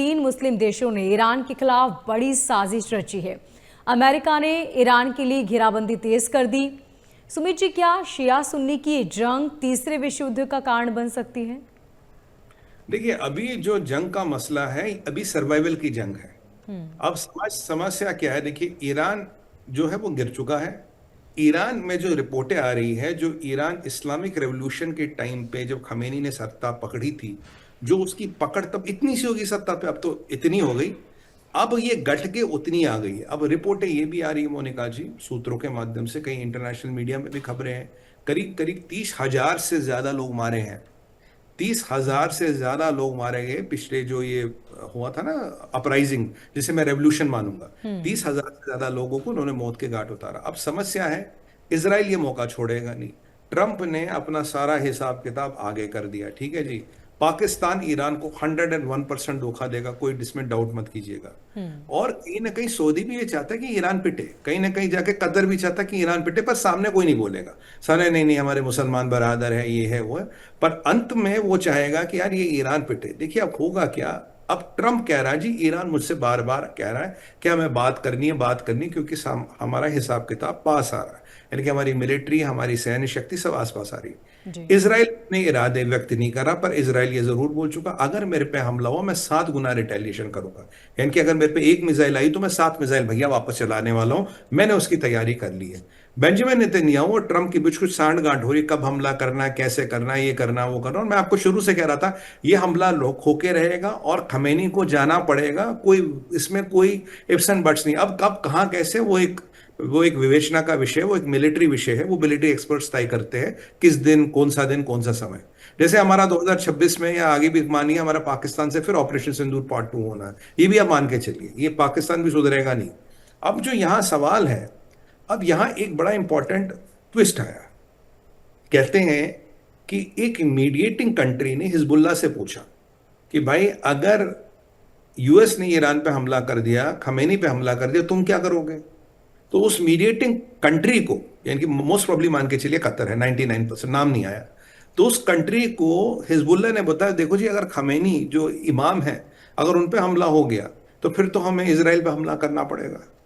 3 मुस्लिम देशों ने ईरान के खिलाफ बड़ी साजिश रची है। अमेरिका ने ईरान के लिए घेराबंदी तेज कर दी। सुमित जी, क्या शिया सुन्नी की ये जंग तीसरे विश्व युद्ध का कारण बन सकती है? देखिए, अभी जो जंग का मसला है, अभी सर्वाइवल की जंग है। अब समस्या क्या है? देखिए, ईरान जो है वो गिर चुका है। ईरान में जो रिपोर्टें आ रही है, जो ईरान इस्लामिक रेवोल्यूशन के टाइम पे जब खमेनी ने सत्ता पकड़ी थी, जो उसकी पकड़ तब इतनी सी होगी सत्ता पे, अब तो इतनी हो गई। अब ये गठ के उतनी आ गई है। अब रिपोर्टें ये भी आ रही है मोनिका जी, सूत्रों के माध्यम से, कई इंटरनेशनल मीडिया में भी खबरें हैं, करीब करीब 30,000 से ज्यादा लोग मारे हैं। 30,000 से ज्यादा लोग मारे गए पिछले जो ये हुआ था ना, अपराइजिंग, जिसे मैं रेवोल्यूशन मानूंगा। 30,000 से ज्यादा लोगों को उन्होंने मौत के घाट उतारा। अब समस्या है, इसराइल ये मौका छोड़ेगा नहीं। ट्रंप ने अपना सारा हिसाब किताब आगे कर दिया, ठीक है जी। पाकिस्तान ईरान को 101% धोखा देगा, कोई इसमें डाउट मत कीजिएगा। और कहीं ना कहीं सऊदी भी ये चाहता है कि ईरान पिटे, कहीं ना कहीं जाके कतर भी चाहता है कि ईरान पिटे, पर सामने कोई नहीं बोलेगा। सामने नहीं नहीं, हमारे मुसलमान बरादर है, ये है वो है। पर अंत में वो चाहेगा कि यार ये ईरान पिटे। देखिए अब होगा क्या। अब ट्रंप कह रहा है जी, ईरान मुझसे बार बार कह रहा है कि हमें बात करनी है, बात करनी है, क्योंकि हमारा हिसाब किताब पास आ रहा है, यानी कि हमारी मिलिट्री, हमारी सैन्य शक्ति सब आसपास आ रही है। जी। इसराइल ने इरादे व्यक्त नहीं करा, पर इसराइल ये जरूर बोल चुका, अगर मेरे पे हमला हो मैं 7 गुना रिटेलिएशन करूंगा। यानी कि अगर मेरे पे एक मिसाइल आई तो मैं 7 मिसाइल भैया वापस चलाने वाला हूं। मैंने उसकी तैयारी कर ली है। बेंजामिन नेतन्याहू और ट्रंप के बीच कुछ सांठ गांठ हो रही, कब हमला करना है, कैसे करना है, ये करना वो करना। और मैं आपको शुरू से कह रहा था, ये हमला होके रहेगा और खमेनी को जाना पड़ेगा। कोई इसमें कोई इफ्स एंड बट्स नहीं। अब कब कहाँ कैसे, वो एक विवेचना का विषय, वो एक मिलिट्री विषय है। वो मिलिट्री एक्सपर्ट्स तय करते हैं किस दिन, कौन सा समय। जैसे हमारा 2026 में या आगे भी मानिए, हमारा पाकिस्तान से फिर ऑपरेशन सिंदूर पार्ट 2 होना है, ये भी आप मान के चलिए, ये पाकिस्तान भी सुधरेगा नहीं। अब जो यहां सवाल है, अब यहां एक बड़ा इंपॉर्टेंट ट्विस्ट आया। कहते हैं कि एक मीडिएटिंग कंट्री ने हिजबुल्लाह से पूछा कि भाई, अगर यूएस ने ईरान पे हमला कर दिया, खमेनी पे हमला कर दिया, तुम क्या करोगे? तो उस मीडिएटिंग कंट्री को, यानी कि मोस्ट प्रॉब्ली मान के चलिए कतर है, 99%, नाम नहीं आया, तो उस कंट्री को हिजबुल्लाह ने बताया, देखो जी, अगर खमेनी जो इमाम है, अगर उन पे हमला हो गया तो फिर तो हमें इसराइल पे हमला करना पड़ेगा।